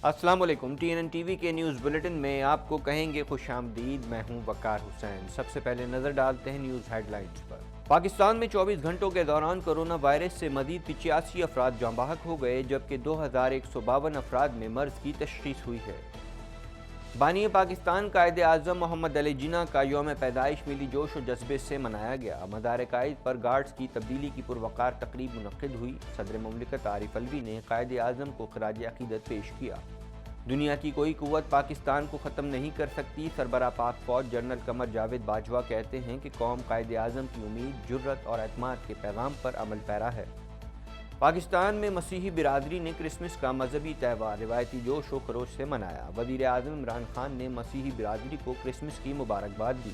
السلام علیکم، TNN TV کے نیوز بلیٹن میں آپ کو کہیں گے خوش آمدید۔ میں ہوں وقار حسین۔ سب سے پہلے نظر ڈالتے ہیں نیوز ہیڈ لائنز پر۔ پاکستان میں 24 گھنٹوں کے دوران کرونا وائرس سے مزید 85 افراد جاں بحق ہو گئے، جبکہ 2152 افراد میں مرض کی تشخیص ہوئی ہے۔ بانی پاکستان قائد اعظم محمد علی جناح کا یوم پیدائش ملی جوش و جذبے سے منایا گیا۔ مدار قائد پر گارڈز کی تبدیلی کی پروقار تقریب منعقد ہوئی۔ صدر مملکت عارف الوی نے قائد اعظم کو خراج عقیدت پیش کیا۔ دنیا کی کوئی قوت پاکستان کو ختم نہیں کر سکتی، سربراہ پاک فوج جنرل قمر جاوید باجوہ کہتے ہیں کہ قوم قائد اعظم کی امید، جرت اور اعتماد کے پیغام پر عمل پیرا ہے۔ پاکستان میں مسیحی برادری نے کرسمس کا مذہبی تہوار روایتی جوش و خروش سے منایا۔ وزیر اعظم عمران خان نے مسیحی برادری کو کرسمس کی مبارکباد دی۔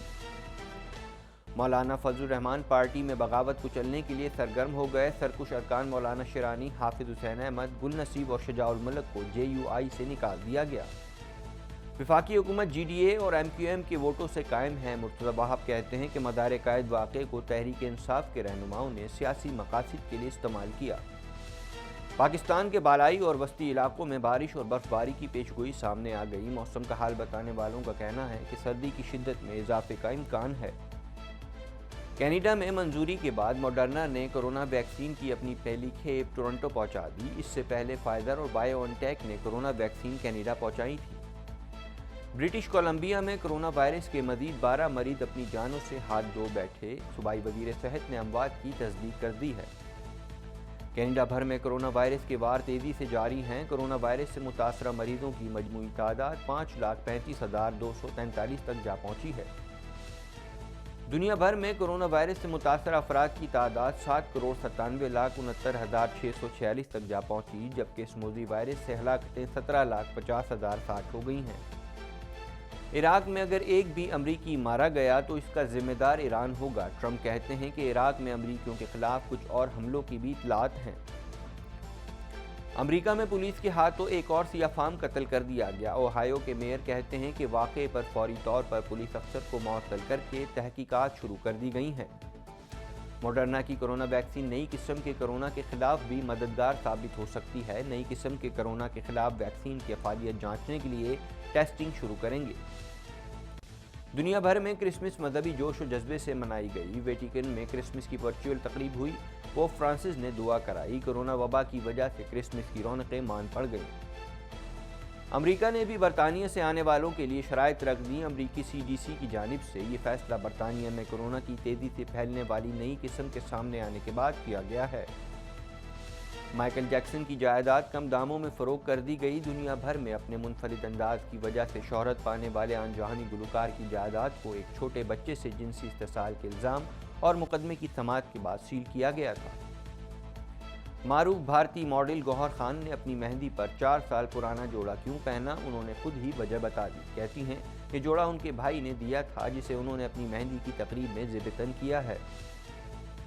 مولانا فضل الرحمان پارٹی میں بغاوت کچلنے کے لیے سرگرم ہو گئے۔ سرکش ارکان مولانا شیرانی، حافظ حسین احمد، گل نصیب اور شجاع الملک کو JUI سے نکال دیا گیا۔ وفاقی حکومت GDA اور MQM کے ووٹوں سے قائم ہے۔ مرتضی وہاب کہتے ہیں کہ مدار قائد واقعے کو تحریک انصاف کے رہنماؤں نے سیاسی مقاصد کے لیے استعمال کیا۔ پاکستان کے بالائی اور وسطی علاقوں میں بارش اور برف باری کی پیشگوئی سامنے آ گئی۔ موسم کا حال بتانے والوں کا کہنا ہے کہ سردی کی شدت میں اضافے کا امکان ہے۔ کینیڈا میں منظوری کے بعد موڈرنا نے کرونا ویکسین کی اپنی پہلی کھیپ ٹورنٹو پہنچا دی۔ اس سے پہلے فائزر اور بائیو این ٹیک نے کرونا ویکسین کینیڈا پہنچائی تھی۔ برٹش کولمبیا میں کرونا وائرس کے مزید 12 مریض اپنی جانوں سے ہاتھ دھو بیٹھے۔ صوبائی وزیر صحت نے اموات کی تصدیق کر دی ہے۔ کینیڈا بھر میں کرونا وائرس کے وار تیزی سے جاری ہیں۔ کرونا وائرس سے متاثرہ مریضوں کی مجموعی تعداد 5,35,243 تک جا پہنچی ہے۔ دنیا بھر میں کرونا وائرس سے متاثرہ افراد کی تعداد 7,97,69,646 تک جا پہنچی، جبکہ اس موذی وائرس سے ہلاکتیں 17,50,060 ہو گئی ہیں۔ عراق میں اگر ایک بھی امریکی مارا گیا تو اس کا ذمہ دار ایران ہوگا۔ ٹرمپ کہتے ہیں کہ عراق میں امریکیوں کے خلاف کچھ اور حملوں کی بھی اطلاعات ہیں۔ امریکہ میں پولیس کے ہاتھوں ایک اور سیاہ فام قتل کر دیا گیا۔ اوہایو کے میئر کہتے ہیں کہ واقعے پر فوری طور پر پولیس افسر کو معطل کر کے تحقیقات شروع کر دی گئی ہیں۔ موڈرنا کی کرونا ویکسین نئی قسم کے کرونا کے خلاف بھی مددگار ثابت ہو سکتی ہے۔ نئی قسم کے کرونا کے خلاف ویکسین کی افادیت جانچنے کے لیے ٹیسٹنگ شروع کریں گے۔ دنیا بھر میں کرسمس مذہبی جوش و جذبے سے منائی گئی۔ ویٹیکن میں کرسمس کی ورچوئل تقریب ہوئی۔ پوپ فرانسس نے دعا کرائی۔ کرونا وبا کی وجہ سے کرسمس کی رونقیں مان پڑ گئیں۔ امریکہ نے بھی برطانیہ سے آنے والوں کے لیے شرائط رکھ دیں۔ امریکی CDC کی جانب سے یہ فیصلہ برطانیہ میں کرونا کی تیزی سے پھیلنے والی نئی قسم کے سامنے آنے کے بعد کیا گیا ہے۔ مائیکل جیکسن کی جائیداد کم داموں میں فروخت کر دی گئی۔ دنیا بھر میں اپنے منفرد انداز کی وجہ سے شہرت پانے والے آن جہانی گلوکار کی جائیداد کو ایک چھوٹے بچے سے جنسی استحصال کے الزام اور مقدمے کی سماعت کے بعد سیل کیا گیا تھا۔ معروف بھارتی ماڈل گوہر خان نے اپنی مہندی پر 4 سال پرانا جوڑا کیوں پہنا، انہوں نے خود ہی وجہ بتا دی۔ کہتی ہیں کہ جوڑا ان کے بھائی نے دیا تھا، جسے انہوں نے اپنی مہندی کی تقریب میں ذبح کیا ہے۔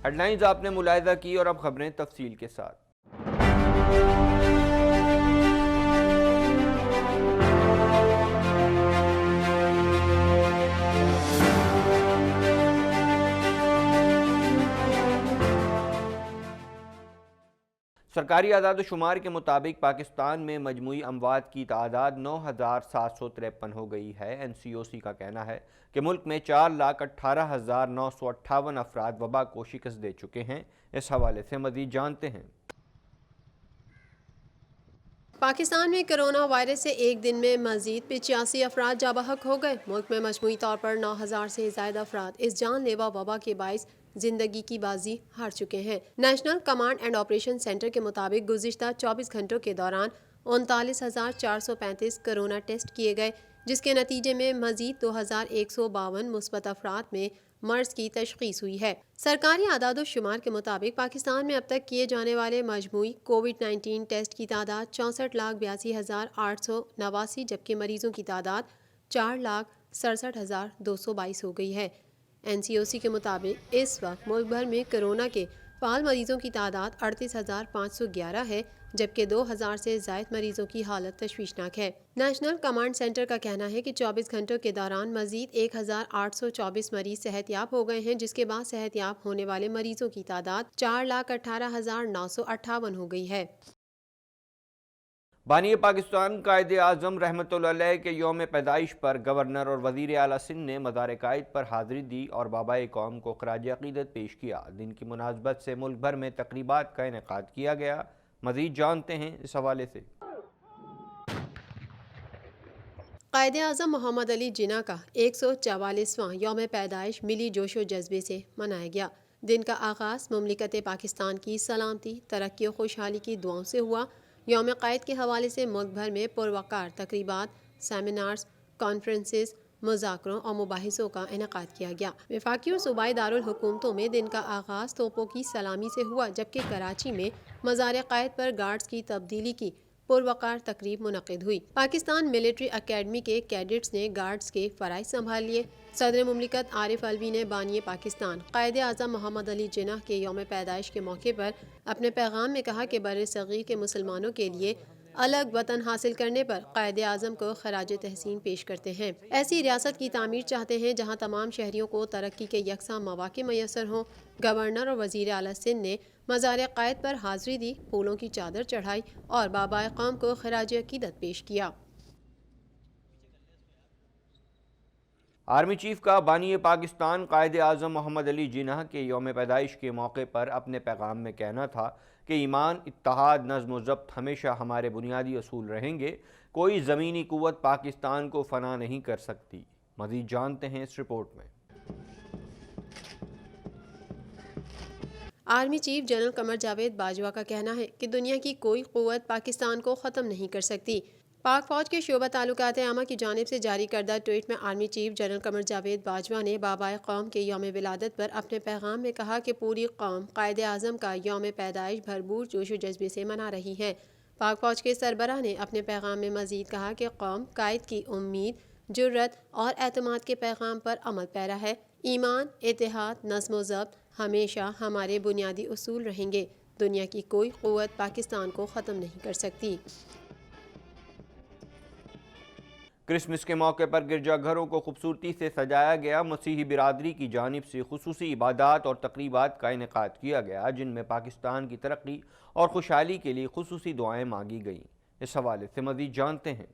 ہیڈ لائنز آپ نے ملاحظہ کی اور اب خبریں تفصیل کے ساتھ۔ سرکاری اعداد و شمار کے مطابق پاکستان میں مجموعی اموات کی تعداد 9,753 ہو گئی ہے۔ NCOC کا کہنا ہے کہ ملک میں 4,18,958 افراد وبا کو شکست دے چکے ہیں۔ اس حوالے سے مزید جانتے ہیں۔ پاکستان میں کرونا وائرس سے ایک دن میں مزید 85 افراد جاں بحق ہو گئے۔ ملک میں مجموعی طور پر 9,000 سے زائد افراد اس جان لیوا وبا کے باعث زندگی کی بازی ہار چکے ہیں۔ National command and operation centre کے مطابق گزشتہ 24 گھنٹوں کے دوران 39,435 کرونا ٹیسٹ کیے گئے، جس کے نتیجے میں مزید 2,152 مثبت افراد میں مرض کی تشخیص ہوئی ہے۔ سرکاری اعداد و شمار کے مطابق پاکستان میں اب تک کیے جانے والے مجموعی کووڈ-19 ٹیسٹ کی تعداد 64,82,889، جبکہ مریضوں کی تعداد 4,67,222 ہو گئی ہے۔ NCOC کے مطابق اس وقت ملک بھر میں کرونا کے فعال مریضوں کی تعداد 38,511 ہے، جبکہ 2,000 سے زائد مریضوں کی حالت تشویشناک ہے۔ نیشنل کمانڈ سینٹر کا کہنا ہے کہ 24 گھنٹوں کے دوران مزید 1,824 مریض صحت یاب ہو گئے ہیں، جس کے بعد صحت یاب ہونے والے مریضوں کی تعداد 4,18,958 ہو گئی ہے۔ بانی پاکستان قائد اعظم رحمۃ اللہ علیہ کے یوم پیدائش پر گورنر اور وزیر اعلیٰ سندھ نے مزار قائد پر حاضری دی اور بابائے قوم کو خراج عقیدت پیش کیا۔ دن کی مناسبت سے ملک بھر میں تقریبات کا انعقاد کیا گیا۔ مزید جانتے ہیں اس حوالے سے۔ قائد اعظم محمد علی جناح کا 144واں یوم پیدائش ملی جوش و جذبے سے منایا گیا۔ دن کا آغاز مملکت پاکستان کی سلامتی، ترقی و خوشحالی کی دعاؤں سے ہوا۔ یوم قائد کے حوالے سے ملک بھر میں پروقار تقریبات، سیمینارز، کانفرنسز، مذاکروں اور مباحثوں کا انعقاد کیا گیا۔ وفاقی اور صوبائی دارالحکومتوں میں دن کا آغاز توپوں کی سلامی سے ہوا، جبکہ کراچی میں مزار قائد پر گارڈز کی تبدیلی کی پروقار تقریب منعقد ہوئی۔ پاکستان ملٹری اکیڈمی کے کیڈٹس نے گارڈز کے فرائض سنبھال لیے۔ صدر مملکت عارف الوی نے بانی پاکستان قائد اعظم محمد علی جناح کے یوم پیدائش کے موقع پر اپنے پیغام میں کہا کہ بر صغیر کے مسلمانوں کے لیے الگ وطن حاصل کرنے پر قائد اعظم کو خراج تحسین پیش کرتے ہیں۔ ایسی ریاست کی تعمیر چاہتے ہیں جہاں تمام شہریوں کو ترقی کے یکساں مواقع میسر ہوں۔ گورنر اور وزیر اعلیٰ سندھ نے مزار قائد پر حاضری دی، پھولوں کی چادر چڑھائی اور بابائے قوم کو خراج عقیدت پیش کیا۔ آرمی چیف کا بانی پاکستان قائد اعظم محمد علی جناح کے یوم پیدائش کے موقع پر اپنے پیغام میں کہنا تھا کہ ایمان، اتحاد، نظم و ضبط ہمیشہ ہمارے بنیادی اصول رہیں گے۔ کوئی زمینی قوت پاکستان کو فنا نہیں کر سکتی۔ مزید جانتے ہیں اس رپورٹ میں۔ Army chief general Qamar Javed Bajwa کا کہنا ہے کہ دنیا کی کوئی قوت پاکستان کو ختم نہیں کر سکتی۔ پاک فوج کے شعبہ تعلقات عامہ کی جانب سے جاری کردہ ٹویٹ میں army chief general Qamar Javed Bajwa نے بابائے قوم کے یوم ولادت پر اپنے پیغام میں کہا کہ پوری قوم قائد اعظم کا یوم پیدائش بھرپور جوش و جذبے سے منا رہی ہے۔ پاک فوج کے سربراہ نے اپنے پیغام میں مزید کہا کہ قوم قائد کی امید، جرأت اور اعتماد کے پیغام پر عمل پیرا ہے۔ ایمان، اتحاد، نظم و ضبط ہمیشہ ہمارے بنیادی اصول رہیں گے۔ دنیا کی کوئی قوت پاکستان کو ختم نہیں کر سکتی۔ کرسمس کے موقع پر گرجا گھروں کو خوبصورتی سے سجایا گیا۔ مسیحی برادری کی جانب سے خصوصی عبادات اور تقریبات کا انعقاد کیا گیا، جن میں پاکستان کی ترقی اور خوشحالی کے لیے خصوصی دعائیں مانگی گئیں۔ اس حوالے سے مزید جانتے ہیں۔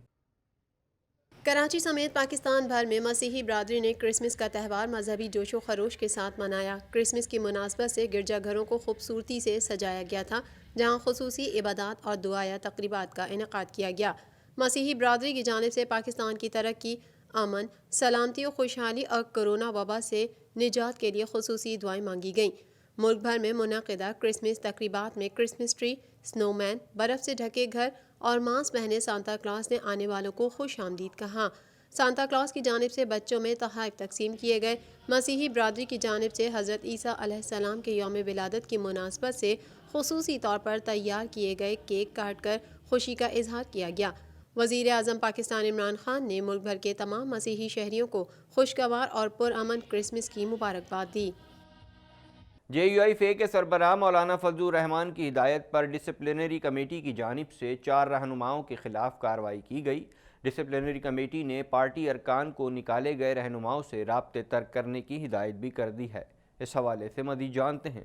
کراچی سمیت پاکستان بھر میں مسیحی برادری نے کرسمس کا تہوار مذہبی جوش و خروش کے ساتھ منایا۔ کرسمس کی مناسبت سے گرجا گھروں کو خوبصورتی سے سجایا گیا تھا، جہاں خصوصی عبادات اور دعائیا تقریبات کا انعقاد کیا گیا۔ مسیحی برادری کی جانب سے پاکستان کی ترقی، امن، سلامتی و خوشحالی اور کرونا وبا سے نجات کے لیے خصوصی دعائیں مانگی گئیں۔ ملک بھر میں منعقدہ کرسمس تقریبات میں کرسمس ٹری، سنو مین، برف سے ڈھکے گھر اور ماسک پہنے سانتا کلاس نے آنے والوں کو خوش آمدید کہا۔ سانتا کلاس کی جانب سے بچوں میں تحائف تقسیم کیے گئے۔ مسیحی برادری کی جانب سے حضرت عیسیٰ علیہ السلام کے یوم ولادت کی مناسبت سے خصوصی طور پر تیار کیے گئے کیک کاٹ کر خوشی کا اظہار کیا گیا۔ وزیر اعظم پاکستان عمران خان نے ملک بھر کے تمام مسیحی شہریوں کو خوشگوار اور پرامن کرسمس کی مبارکباد دی۔ JUIFA کے سربراہ مولانا فضل الرحمان کی ہدایت پر ڈسپلنری کمیٹی کی جانب سے 4 رہنماؤں کے خلاف کارروائی کی گئی۔ ڈسپلنری کمیٹی نے پارٹی ارکان کو نکالے گئے رہنماؤں سے رابطے ترک کرنے کی ہدایت بھی کر دی ہے۔ اس حوالے سے مزید جانتے ہیں۔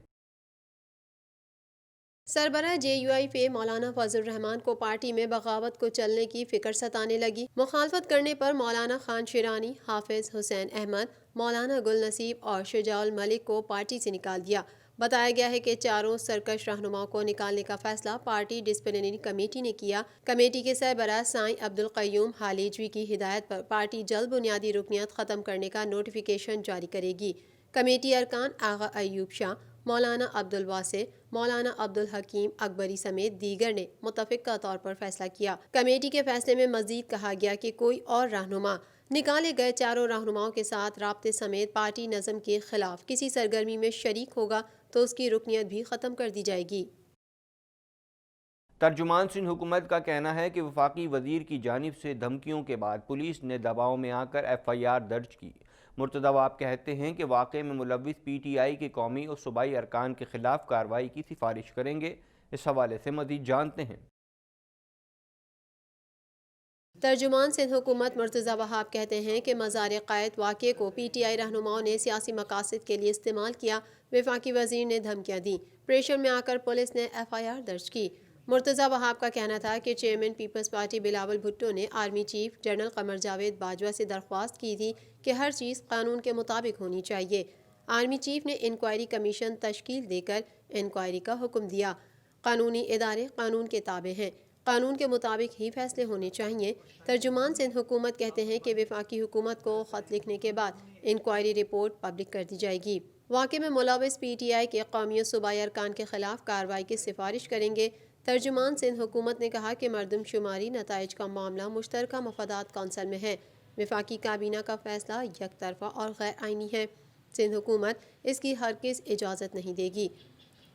سربراہ JUIFA مولانا فضل الرحمان کو پارٹی میں بغاوت کو چلنے کی فکر ستانے لگی۔ مخالفت کرنے پر مولانا خان شیرانی، حافظ حسین احمد، مولانا گل نصیب اور شجاع الملک کو پارٹی سے نکال دیا۔ بتایا گیا ہے کہ 4 سرکش رہنماؤں کو نکالنے کا فیصلہ پارٹی ڈسپلنری کمیٹی نے کیا۔ کمیٹی کے سربراہ سائیں عبدالقیوم حالیجوی کی ہدایت پر پارٹی جلد بنیادی رکنیت ختم کرنے کا نوٹیفیکیشن جاری کرے گی۔ کمیٹی ارکان آغا ایوب شاہ، مولانا عبدالواسع، مولانا عبدالحکیم اکبری سمیت دیگر نے متفقہ طور پر فیصلہ کیا۔ کمیٹی کے فیصلے میں مزید کہا گیا کہ کوئی اور رہنما نکالے گئے 4 رہنماؤں کے ساتھ رابطے سمیت پارٹی نظم کے خلاف کسی سرگرمی میں شریک ہوگا تو اس کی رکنیت بھی ختم کر دی جائے گی۔ ترجمان سندھ حکومت کا کہنا ہے کہ وفاقی وزیر کی جانب سے دھمکیوں کے بعد پولیس نے دباؤ میں آ کر FIR درج کی۔ مرتضی واب کہتے ہیں کہ واقعے میں ملوث PTI کے قومی اور صوبائی ارکان کے خلاف کارروائی کی سفارش کریں گے۔ اس حوالے سے مزید جانتے ہیں۔ ترجمان سندھ حکومت مرتضی وہاب کہتے ہیں کہ مزار قائد واقعے کو PTI رہنماؤں نے سیاسی مقاصد کے لیے استعمال کیا۔ وفاقی وزیر نے دھمکیاں دیں۔ پریشر میں آ کر پولیس نے FIR درج کی۔ مرتضی وہاب کا کہنا تھا کہ chairman Peoples Party Bilawal Bhutto نے army chief general Qamar Javed Bajwa سے درخواست کی تھی کہ ہر چیز قانون کے مطابق ہونی چاہیے۔ آرمی چیف نے انکوائری کمیشن تشکیل دے کر انکوائری کا حکم دیا۔ قانونی ادارے قانون کے تابع ہیں، قانون کے مطابق ہی فیصلے ہونے چاہیے۔ ترجمان سندھ حکومت کہتے ہیں کہ وفاقی حکومت کو خط لکھنے کے بعد انکوائری رپورٹ پبلک کر دی جائے گی۔ واقعے میں ملوث پی ٹی آئی کے قومی و صوبائی ارکان کے خلاف کارروائی کی سفارش کریں گے۔ ترجمان سندھ حکومت نے کہا کہ مردم شماری نتائج کا معاملہ مشترکہ مفادات کونسل میں ہے۔ وفاقی کابینہ کا فیصلہ یک طرفہ اور غیر آئینی ہے۔ سندھ حکومت اس کی ہرگز اجازت نہیں دے گی۔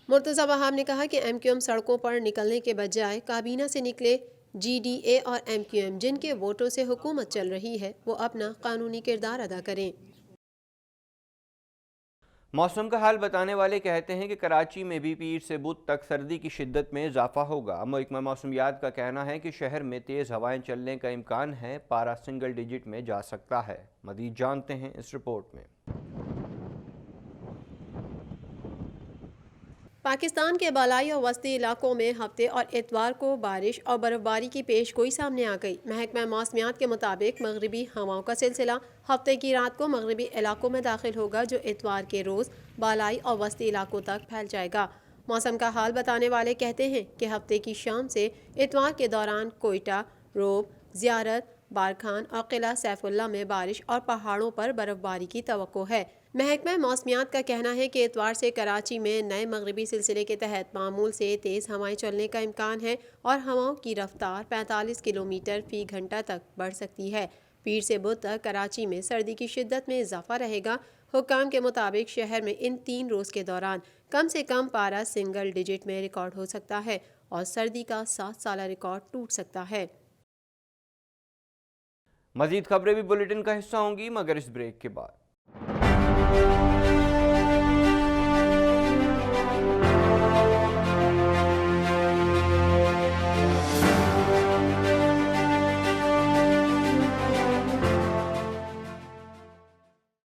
مرتضی وہاب نے کہا کہ ایم کیو ایم سڑکوں پر نکلنے کے بجائے کابینہ سے نکلے جی ڈی اے اور ایم کیو ایم جن کے ووٹوں سے حکومت چل رہی ہے وہ اپنا قانونی کردار ادا کریں۔ موسم کا حال بتانے والے کہتے ہیں کہ کراچی میں بھی پیر سے بدھ تک سردی کی شدت میں اضافہ ہوگا۔ محکمہ موسمیات کا کہنا ہے کہ شہر میں تیز ہوائیں چلنے کا امکان ہے، پارہ سنگل ڈیجٹ میں جا سکتا ہے۔ مزید جانتے ہیں اس رپورٹ میں۔ پاکستان کے بالائی اور وسطی علاقوں میں ہفتے اور اتوار کو بارش اور برف باری کی پیش گوئی سامنے آ گئی۔ محکمہ موسمیات کے مطابق مغربی ہواؤں کا سلسلہ ہفتے کی رات کو مغربی علاقوں میں داخل ہوگا، جو اتوار کے روز بالائی اور وسطی علاقوں تک پھیل جائے گا۔ موسم کا حال بتانے والے کہتے ہیں کہ ہفتے کی شام سے اتوار کے دوران کوئٹہ، روب، زیارت، بارکھان اور قلعہ سیف اللہ میں بارش اور پہاڑوں پر برف باری کی توقع ہے۔ محکمہ موسمیات کا کہنا ہے کہ اتوار سے کراچی میں نئے مغربی سلسلے کے تحت معمول سے تیز ہوائیں چلنے کا امکان ہے اور ہواؤں کی رفتار 45 کلومیٹر فی گھنٹہ تک بڑھ سکتی ہے۔ پیر سے بدھ تک کراچی میں سردی کی شدت میں اضافہ رہے گا۔ حکام کے مطابق شہر میں ان 3 روز کے دوران کم سے کم پارہ سنگل ڈیجٹ میں ریکارڈ ہو سکتا ہے اور سردی کا 7 سالہ ریکارڈ ٹوٹ سکتا ہے۔ مزید خبریں بھی بلیٹن کا حصہ ہوں گی مگر اس بریک کے بعد۔